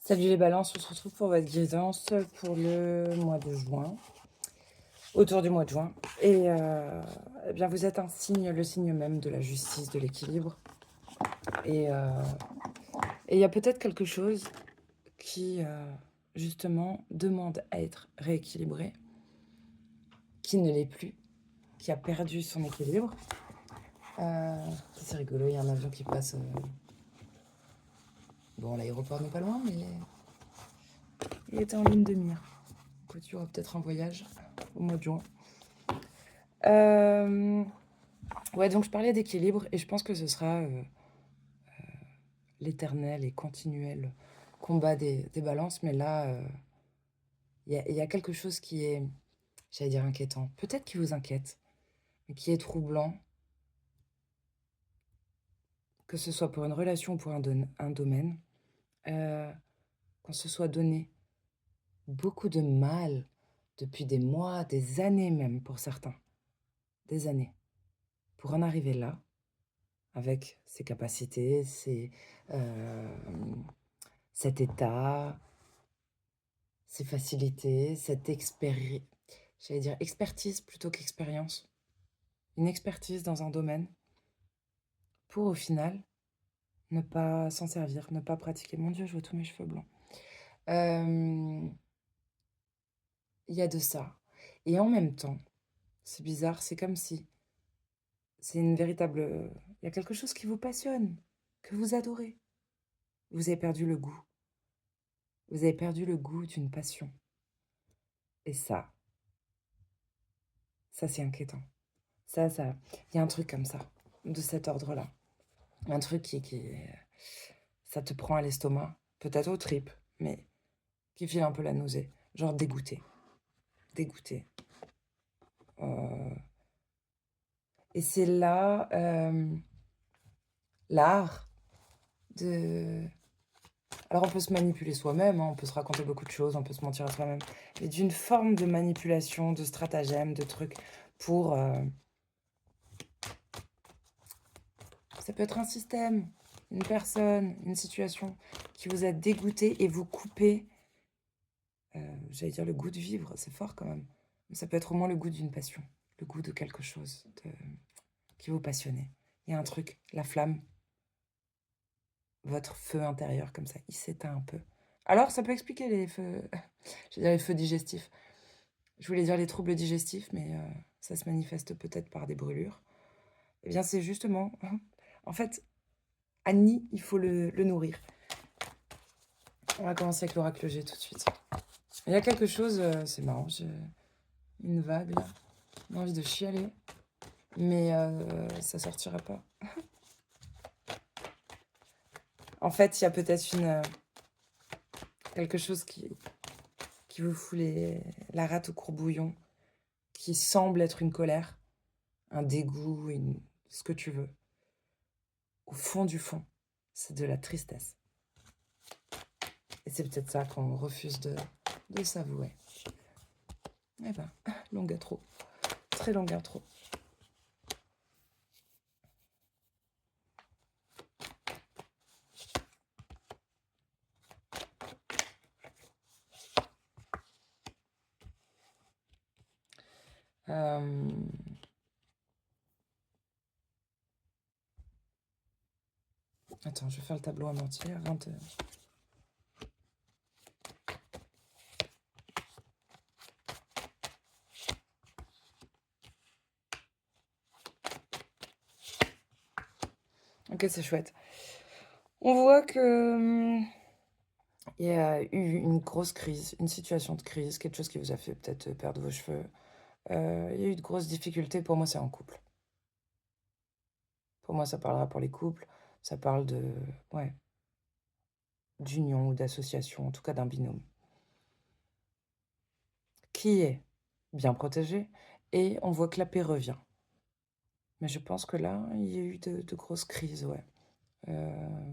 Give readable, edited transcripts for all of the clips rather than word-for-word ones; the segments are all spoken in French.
Salut les balances, on se retrouve pour votre guidance pour le mois de juin, autour du mois de juin. Eh bien, vous êtes un signe, le signe même de la justice, de l'équilibre. Et il y a peut-être quelque chose qui, justement, demande à être rééquilibré, qui ne l'est plus, qui a perdu son équilibre. C'est rigolo, il y a un avion qui passe. Bon, l'aéroport n'est pas loin, mais il était en ligne de mire. Donc, tu auras peut-être un voyage au mois de juin. Ouais, donc je parlais d'équilibre et je pense que ce sera l'éternel et continuel combat des balances. Mais là, il y a quelque chose qui est, j'allais dire inquiétant, peut-être qui vous inquiète, mais qui est troublant, que ce soit pour une relation ou pour un domaine, euh, qu'on se soit donné beaucoup de mal depuis des mois, des années même pour certains, des années, pour en arriver là, avec ses capacités, euh, cet état, ces facilités, j'allais dire expertise plutôt qu'expérience. Une expertise dans un domaine pour au final ne pas s'en servir, ne pas pratiquer. Mon Dieu, je vois tous mes cheveux blancs. Euh, Il y a de ça. Et en même temps, c'est bizarre, c'est comme si c'est une véritable... Il y a quelque chose qui vous passionne, que vous adorez. Vous avez perdu le goût. Vous avez perdu le goût d'une passion. Et ça c'est inquiétant. Il y a un truc comme ça, de cet ordre-là. Un truc ça te prend à l'estomac, peut-être aux tripes, mais qui file un peu la nausée. Genre dégoûté. Dégoûté. Euh, Et c'est là l'art de... Alors on peut se manipuler soi-même, hein, on peut se raconter beaucoup de choses, on peut se mentir à soi-même, mais d'une forme de manipulation, de stratagème, de trucs pour... Ça peut être un système, une personne, une situation qui vous a dégoûté et vous coupez, j'allais dire le goût de vivre, c'est fort quand même, mais ça peut être au moins le goût d'une passion, le goût de quelque chose qui vous passionnait. Il y a un truc, la flamme, votre feu intérieur comme ça, il s'éteint un peu. Alors ça peut expliquer les feux, je veux dire les feux digestifs. Je voulais dire les troubles digestifs, mais ça se manifeste peut-être par des brûlures. Eh bien c'est justement, en fait, Annie, il faut le nourrir. On va commencer avec l'oracle G tout de suite. Il y a quelque chose, c'est marrant, j'ai une vague là, j'ai envie de chialer, mais ça sortira pas. En fait, il y a peut-être quelque chose qui vous fout la rate au courbouillon, qui semble être une colère, un dégoût, ce que tu veux. Au fond du fond, c'est de la tristesse. Et c'est peut-être ça qu'on refuse de s'avouer. Eh ben, longue intro. Très longue intro. Attends, je vais faire le tableau en entier avant de... Ok, c'est chouette. On voit que il y a eu une grosse crise, une situation de crise, quelque chose qui vous a fait peut-être perdre vos cheveux. Il y a eu de grosses difficultés. Pour moi, c'est en couple. Pour moi, ça parlera pour les couples. Ça parle ouais, d'union ou d'association, en tout cas d'un binôme, qui est bien protégé. Et on voit que la paix revient. Mais je pense que là, il y a eu de grosses crises, ouais.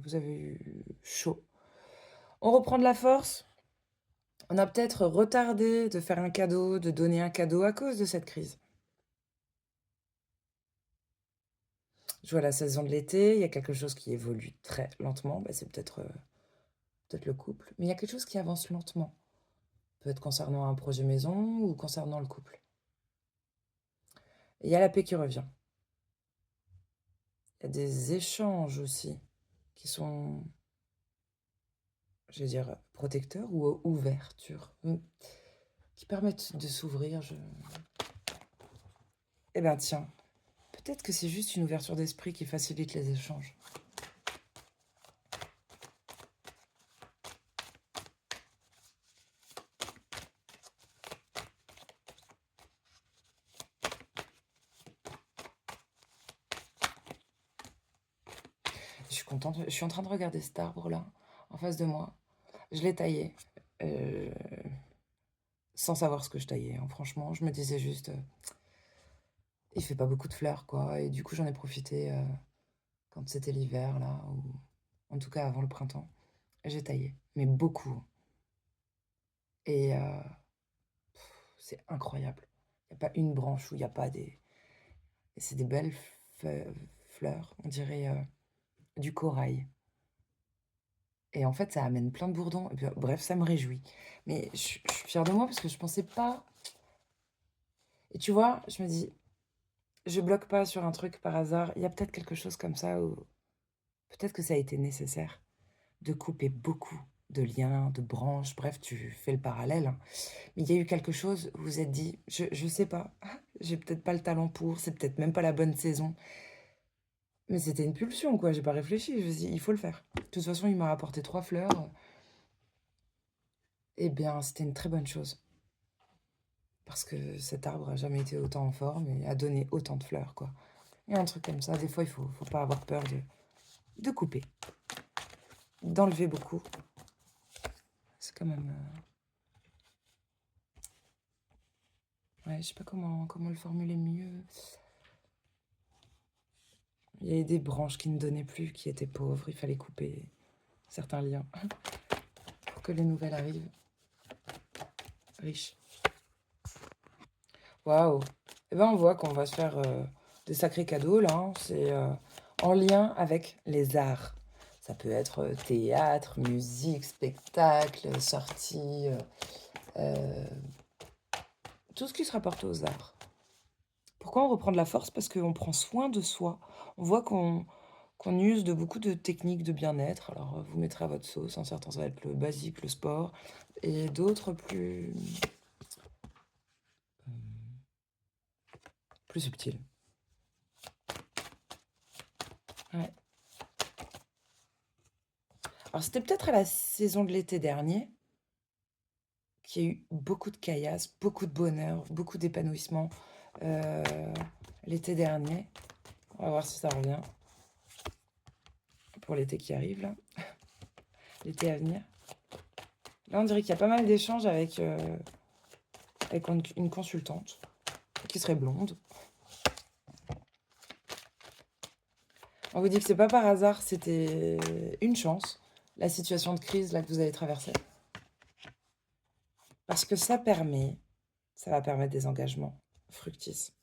Vous avez eu chaud. On reprend de la force. On a peut-être retardé de faire un cadeau, de donner un cadeau à cause de cette crise. Je vois la saison de l'été, il y a quelque chose qui évolue très lentement. Bah, c'est peut-être peut-être le couple, mais il y a quelque chose qui avance lentement. Peut-être concernant un projet maison ou concernant le couple. Et il y a la paix qui revient. Il y a des échanges aussi qui sont, je vais dire, protecteurs ou ouverture, qui permettent de s'ouvrir. Eh ben tiens, peut-être que c'est juste une ouverture d'esprit qui facilite les échanges. Je suis contente, je suis en train de regarder cet arbre-là, en face de moi. Je l'ai taillé, euh, sans savoir ce que je taillais, hein. Franchement, je me disais juste, il fait pas beaucoup de fleurs, quoi. Et du coup, j'en ai profité quand c'était l'hiver, là, ou en tout cas avant le printemps. Et j'ai taillé, mais beaucoup. Et c'est incroyable. Il n'y a pas une branche où il n'y a pas des... Et c'est des belles fleurs, on dirait du corail. Et en fait, ça amène plein de bourdons. Et puis, bref, ça me réjouit. Mais je suis fière de moi parce que je pensais pas... Et tu vois, je me dis, je bloque pas sur un truc par hasard. Il y a peut-être quelque chose comme ça où peut-être que ça a été nécessaire de couper beaucoup de liens, de branches. Bref, tu fais le parallèle, hein. Mais il y a eu quelque chose, vous vous êtes dit, je sais pas, j'ai peut-être pas le talent pour, c'est peut-être même pas la bonne saison. Mais c'était une pulsion, quoi, j'ai pas réfléchi, je me suis dit, il faut le faire. De toute façon, il m'a rapporté 3 fleurs. Eh bien, c'était une très bonne chose. Parce que cet arbre a jamais été autant en forme et a donné autant de fleurs, quoi. Et un truc comme ça, des fois, faut pas avoir peur de couper, d'enlever beaucoup. C'est quand même... ouais, je sais pas comment le formuler mieux. Il y avait des branches qui ne donnaient plus, qui étaient pauvres, il fallait couper certains liens pour que les nouvelles arrivent riches. Waouh! Eh ben, on voit qu'on va se faire des sacrés cadeaux, là, hein. C'est en lien avec les arts. Ça peut être théâtre, musique, spectacle, sortie, euh, tout ce qui se rapporte aux arts. Pourquoi on reprend de la force? Parce qu'on prend soin de soi. On voit qu'on use de beaucoup de techniques de bien-être. Alors, vous mettrez à votre sauce, hein. Certains, ça va être le basique, le sport, et d'autres plus subtils. Ouais. Alors, c'était peut-être à la saison de l'été dernier qu'il y a eu beaucoup de caillasse, beaucoup de bonheur, beaucoup d'épanouissement euh, l'été dernier. On va voir si ça revient pour l'été qui arrive, là, l'été à venir. Là, on dirait qu'il y a pas mal d'échanges avec une consultante qui serait blonde. On vous dit que c'est pas par hasard, c'était une chance, la situation de crise là que vous allez traverser. Parce que ça va permettre des engagements fructices.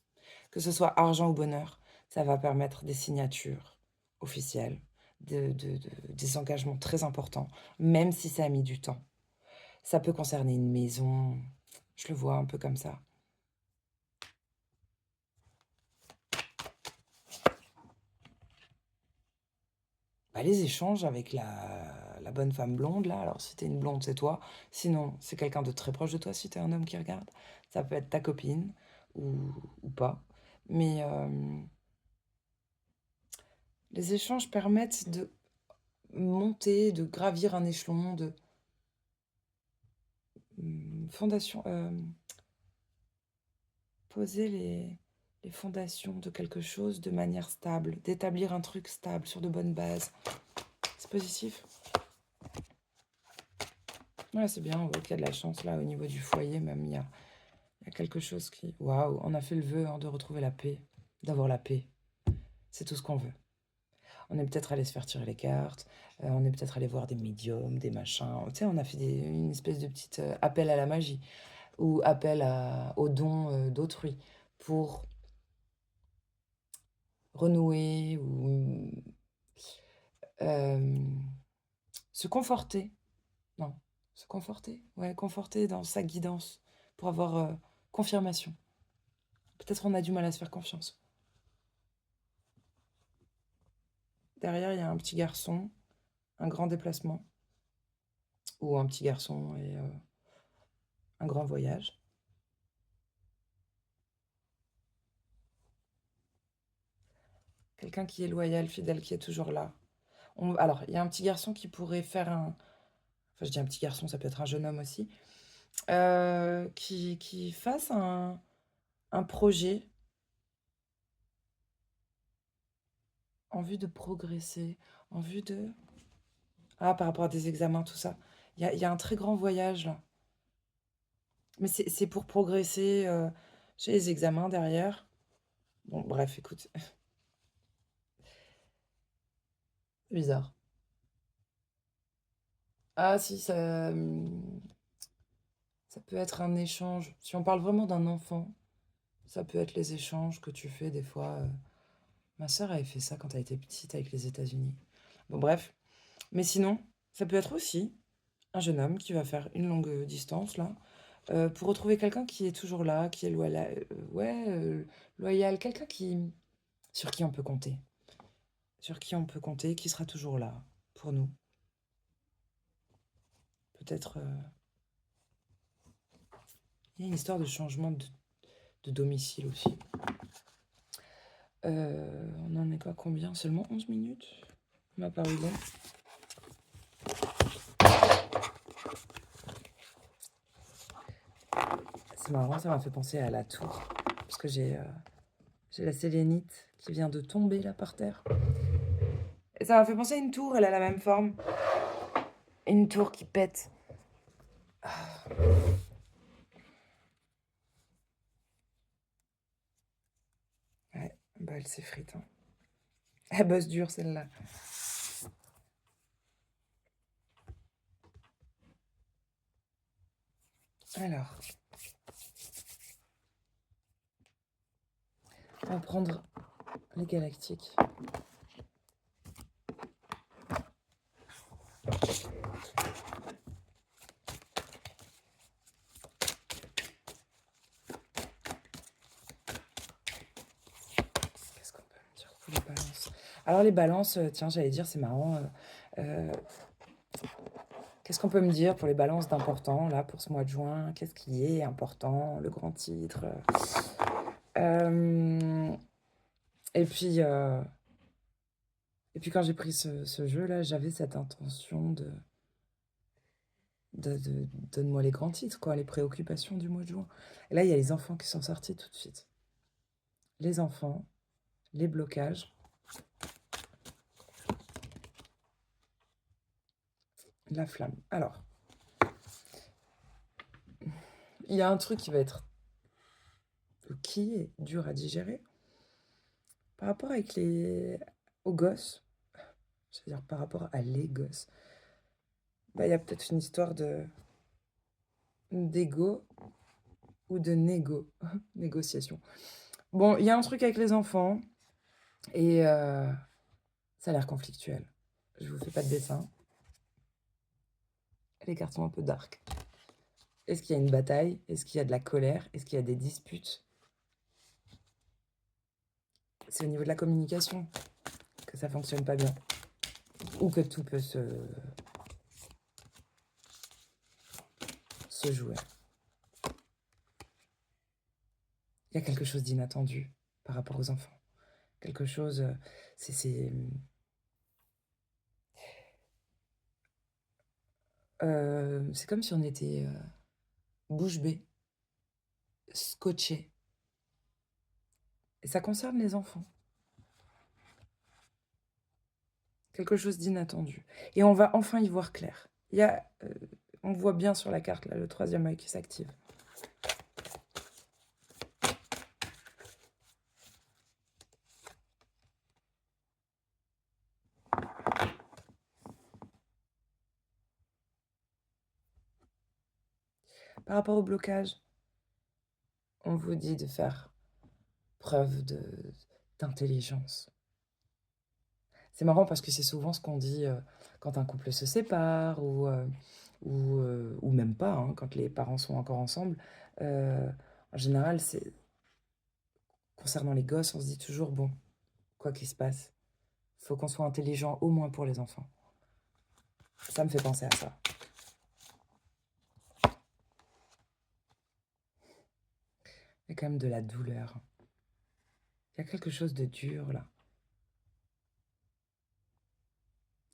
Que ce soit argent ou bonheur, ça va permettre des signatures officielles, des engagements très importants, même si ça a mis du temps. Ça peut concerner une maison, je le vois un peu comme ça. Bah, les échanges avec la bonne femme blonde, là, alors si t'es une blonde, c'est toi. Sinon, c'est quelqu'un de très proche de toi si t'es un homme qui regarde. Ça peut être ta copine ou pas. Mais les échanges permettent de monter, de gravir un échelon, de fondation, poser les fondations de quelque chose de manière stable, d'établir un truc stable sur de bonnes bases. C'est positif. Ouais, c'est bien, on voit qu'il y a de la chance là au niveau du foyer, même il y a quelque chose qui... Waouh, on a fait le vœu, hein, de retrouver la paix, d'avoir la paix. C'est tout ce qu'on veut. On est peut-être allé se faire tirer les cartes, on est peut-être allé voir des médiums, des machins. Tu sais, on a fait une espèce de petit appel à la magie ou appel aux dons d'autrui pour renouer ou se conforter Non, se conforter, ouais, conforter dans sa guidance pour avoir, confirmation. Peut-être on a du mal à se faire confiance. Derrière, il y a un petit garçon, un grand déplacement ou un petit garçon et un grand voyage. Quelqu'un qui est loyal, fidèle, qui est toujours là. Alors, il y a un petit garçon qui pourrait faire un enfin, je dis un petit garçon, ça peut être un jeune homme aussi, qui fasse un projet en vue de progresser, en vue de par rapport à des examens, tout ça. Il y a un très grand voyage là. Mais c'est pour progresser, j'ai les examens derrière. Bon bref, écoute, c'est bizarre. Ah si, ça peut être un échange. Si on parle vraiment d'un enfant, ça peut être les échanges que tu fais des fois, ma sœur avait fait ça quand elle était petite avec les États-Unis. Bon bref, mais sinon, ça peut être aussi un jeune homme qui va faire une longue distance là, pour retrouver quelqu'un qui est toujours là, qui est ouais, loyal, quelqu'un sur qui on peut compter. Sur qui on peut compter, qui sera toujours là pour nous. Peut-être, il y a une histoire de changement de domicile aussi. On en est pas combien? Seulement 11 minutes? On m'a paru long. C'est marrant, ça m'a fait penser à la tour. Parce que j'ai la sélénite qui vient de tomber là par terre. Et ça m'a fait penser à une tour, elle a la même forme. Une tour qui pète. Ouais, bah elle s'effrite, hein. Elle bosse dur celle-là. Alors, on va prendre les galactiques. Qu'est-ce qu'on peut me dire pour les balances? Alors les balances, tiens, j'allais dire, c'est marrant. Qu'est-ce qu'on peut me dire pour les balances d'important, là, pour ce mois de juin? Qu'est-ce qui est important? Le grand titre. Euh, et puis, euh, et puis quand j'ai pris ce jeu-là, j'avais cette intention de donne-moi les grands titres, quoi, les préoccupations du mois de juin. Et là, il y a les enfants qui sont sortis tout de suite. Les enfants, les blocages, la flamme. Alors, il y a un truc qui est dur à digérer par rapport aux gosses, c'est-à-dire par rapport à les gosses. Bah, il y a peut-être une histoire d'ego ou de négociation. Bon, il y a un truc avec les enfants et ça a l'air conflictuel. Je vous fais pas de dessin. Les cartes sont un peu dark. Est-ce qu'il y a une bataille? Est-ce qu'il y a de la colère? Est-ce qu'il y a des disputes? C'est au niveau de la communication que ça fonctionne pas bien. Ou que tout peut se jouer. Il y a quelque chose d'inattendu par rapport aux enfants. Quelque chose, c'est comme si on était bouche bée, scotché. Et ça concerne les enfants. Quelque chose d'inattendu. Et on va enfin y voir clair. On voit bien sur la carte, là, le troisième œil qui s'active. Par rapport au blocage, on vous dit de faire preuve d'intelligence. C'est marrant parce que c'est souvent ce qu'on dit quand un couple se sépare ou ou même pas, hein, quand les parents sont encore ensemble. En général, concernant les gosses, on se dit toujours, bon, quoi qu'il se passe, faut qu'on soit intelligent au moins pour les enfants. Ça me fait penser à ça. Il y a quand même de la douleur. Il y a quelque chose de dur là.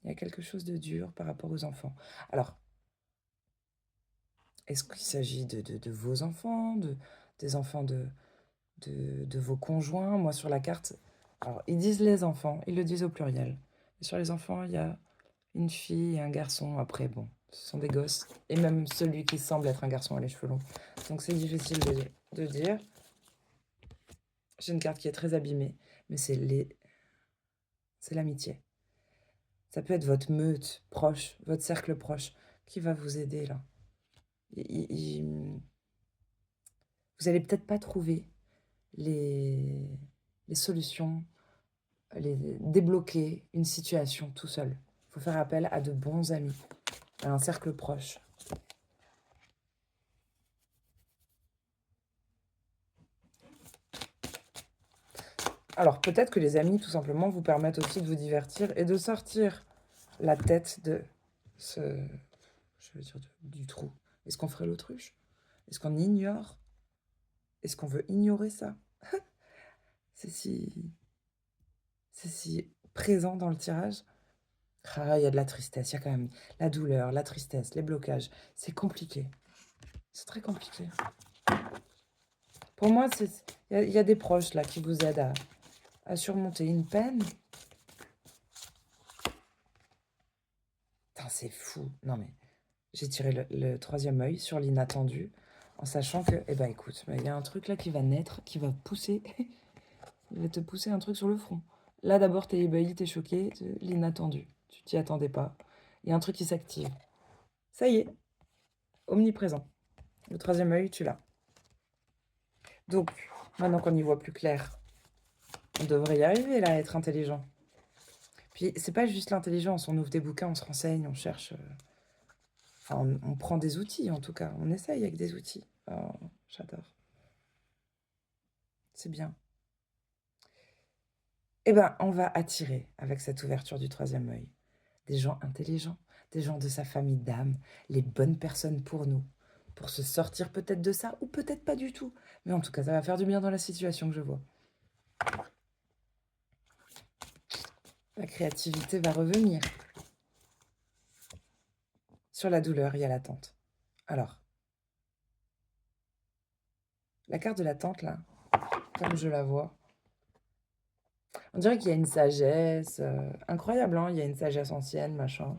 Il y a quelque chose de dur par rapport aux enfants. Alors, est-ce qu'il s'agit de vos enfants, des enfants de vos conjoints? Moi, sur la carte, alors, ils disent les enfants, ils le disent au pluriel. Et sur les enfants, il y a une fille et un garçon. Après, bon, ce sont des gosses. Et même celui qui semble être un garçon a les cheveux longs. Donc, c'est difficile de dire. J'ai une carte qui est très abîmée, mais c'est l'amitié. Ça peut être votre meute proche, votre cercle proche, qui va vous aider là. Vous allez peut-être pas trouver les solutions, débloquer une situation tout seul. Il faut faire appel à de bons amis, à un cercle proche. Alors peut-être que les amis, tout simplement, vous permettent aussi de vous divertir et de sortir la tête de du trou. Est-ce qu'on ferait l'autruche? Est-ce qu'on ignore? Est-ce qu'on veut ignorer ça? C'est si présent dans le tirage. Ah, il y a de la tristesse, il y a quand même la douleur, la tristesse, les blocages. C'est compliqué. C'est très compliqué. Pour moi, il y a des proches là qui vous aident à surmonter une peine. Putain, c'est fou. Non mais, j'ai tiré le troisième œil sur l'inattendu en sachant que, eh ben écoute, il y a un truc là qui va naître, qui va pousser. Il va te pousser un truc sur le front. Là d'abord, t'es ébahi, t'es choqué, l'inattendu. Tu t'y attendais pas. Il y a un truc qui s'active. Ça y est, omniprésent. Le troisième œil, tu l'as. Donc, maintenant qu'on y voit plus clair, on devrait y arriver là, à être intelligent. Puis, c'est pas juste l'intelligence, on ouvre des bouquins, on se renseigne, on cherche. Enfin, on prend des outils en tout cas, on essaye avec des outils. Oh, j'adore. C'est bien. Eh ben, on va attirer avec cette ouverture du troisième œil des gens intelligents, des gens de sa famille d'âme, les bonnes personnes pour se sortir peut-être de ça ou peut-être pas du tout. Mais en tout cas, ça va faire du bien dans la situation que je vois. La créativité va revenir. Sur la douleur, il y a l'attente. Alors, la carte de l'attente, là, comme je la vois, on dirait qu'il y a une sagesse incroyable, hein, il y a une sagesse ancienne, machin.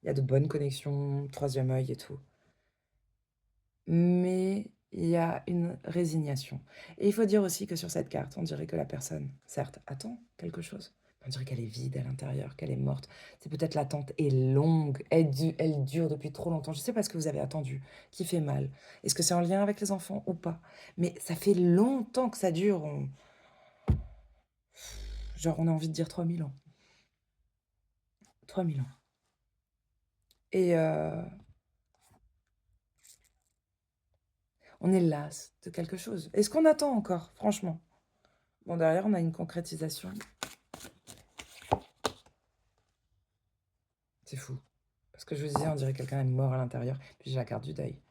Il y a de bonnes connexions, troisième œil et tout. Mais il y a une résignation. Et il faut dire aussi que sur cette carte, on dirait que la personne, certes, attend quelque chose. On dirait qu'elle est vide à l'intérieur, qu'elle est morte. C'est peut-être l'attente est longue, elle dure depuis trop longtemps. Je ne sais pas ce que vous avez attendu, qui fait mal. Est-ce que c'est en lien avec les enfants ou pas? Mais ça fait longtemps que ça dure. Genre, on a envie de dire 3000 ans. 3000 ans. Et on est las de quelque chose. Est-ce qu'on attend encore, franchement? Bon, derrière, on a une concrétisation. C'est fou. Parce que je vous disais, on dirait que quelqu'un est mort à l'intérieur. Puis j'ai la carte du deuil.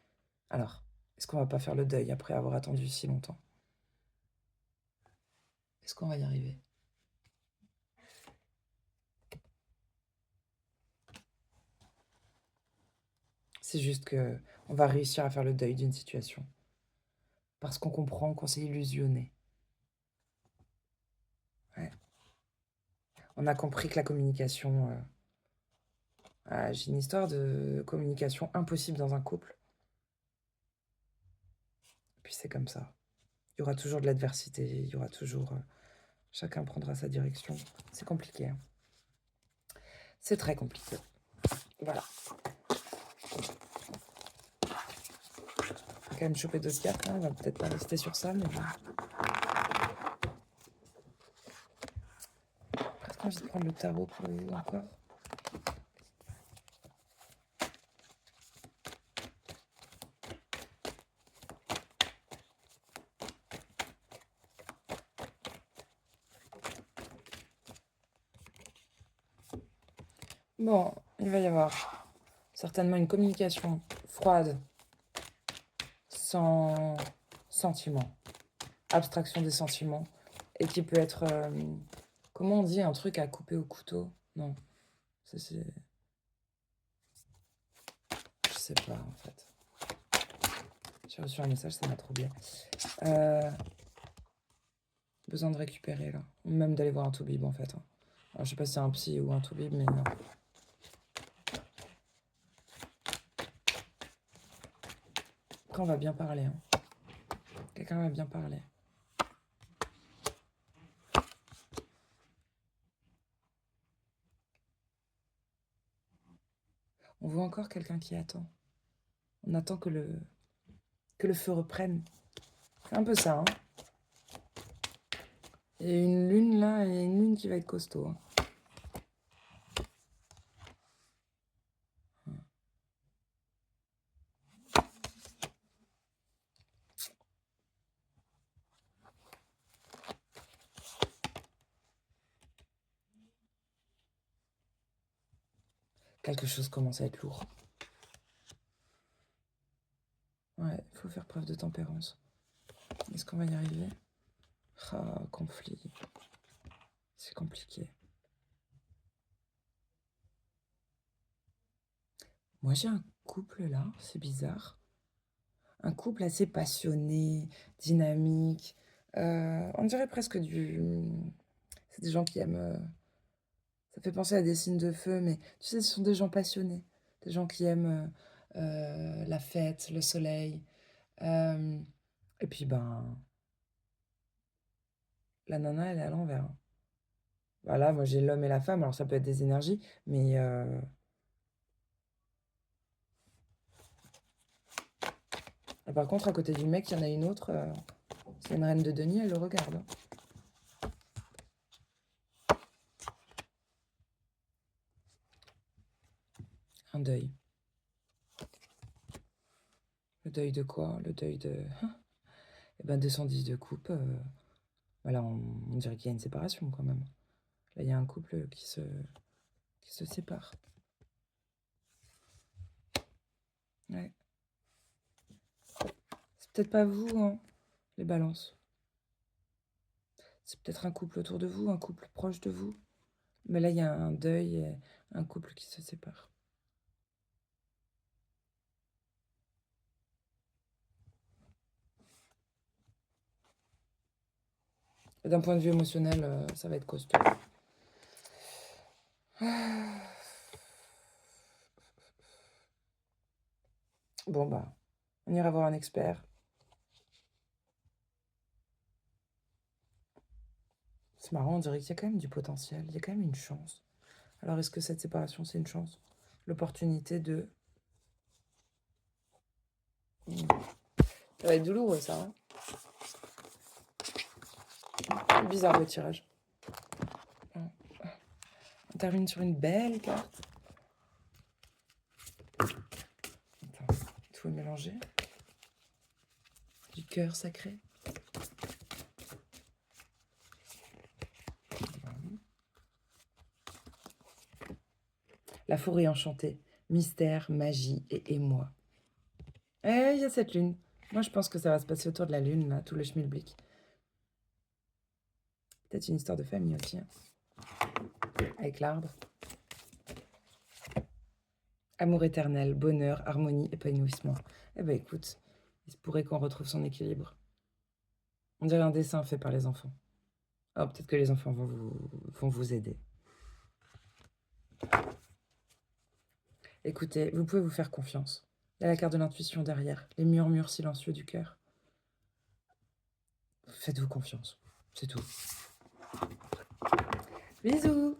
Alors, est-ce qu'on va pas faire le deuil après avoir attendu si longtemps? Est-ce qu'on va y arriver? C'est juste que on va réussir à faire le deuil d'une situation. Parce qu'on comprend qu'on s'est illusionné. Ouais. On a compris que la communication... j'ai une histoire de communication impossible dans un couple. Puis c'est comme ça. Il y aura toujours de l'adversité, il y aura toujours... chacun prendra sa direction. C'est compliqué. Hein. C'est très compliqué. Voilà. On va quand même choper d'autres cartes. Hein. On va peut-être pas rester sur ça, mais... Presque envie de prendre le tarot pour vous encore. Bon, il va y avoir certainement une communication froide, sans sentiment, abstraction des sentiments, et qui peut être, comment on dit, un truc à couper au couteau? Non, ça c'est... Je sais pas en fait. J'ai reçu un message, ça m'a troublé. Besoin de récupérer là, ou même d'aller voir un toubib en fait. Alors, je sais pas si c'est un psy ou un toubib, mais non. Quand on va bien parler, hein. Quelqu'un va bien parler. On voit encore quelqu'un qui attend. On attend que le feu reprenne. C'est un peu ça, hein. Et une lune là, et une lune qui va être costaud, hein. Quelque chose commence à être lourd. Ouais, il faut faire preuve de tempérance. Est-ce qu'on va y arriver? Ah, conflit. C'est compliqué. Moi, j'ai un couple là, c'est bizarre. Un couple assez passionné, dynamique. On dirait presque du... C'est des gens qui aiment... Ça fait penser à des signes de feu, mais tu sais, ce sont des gens passionnés. Des gens qui aiment la fête, le soleil. Et puis, ben, la nana, elle est à l'envers, hein. Voilà, moi j'ai l'homme et la femme, alors ça peut être des énergies, mais et par contre, à côté du mec, il y en a une autre, c'est une reine de denier, elle le regarde, hein. Un deuil. Le deuil de quoi? Le deuil de... Eh ben 210 de coupe, voilà, on dirait qu'il y a une séparation quand même. Là, il y a un couple qui se sépare. Ouais. C'est peut-être pas vous, hein, les balances. C'est peut-être un couple autour de vous, un couple proche de vous. Mais là, il y a un deuil et un couple qui se sépare. D'un point de vue émotionnel, ça va être costaud. Bon, bah, on ira voir un expert. C'est marrant, on dirait qu'il y a quand même du potentiel, il y a quand même une chance. Alors, est-ce que cette séparation, c'est une chance? L'opportunité de... Ça va être douloureux, ça, hein. Bizarre le tirage. On termine sur une belle carte. Attends, tout est mélangé. Du cœur sacré. La forêt enchantée. Mystère, magie et émoi. Eh, il y a cette lune. Moi, je pense que ça va se passer autour de la lune, là, tout le schmilblick. Peut-être une histoire de famille aussi, hein. Avec l'arbre. Amour éternel, bonheur, harmonie, épanouissement. Eh ben écoute, il se pourrait qu'on retrouve son équilibre. On dirait un dessin fait par les enfants. Oh, peut-être que les enfants vont vous aider. Écoutez, vous pouvez vous faire confiance. Il y a la carte de l'intuition derrière, les murmures silencieux du cœur. Faites-vous confiance, c'est tout. Bisous!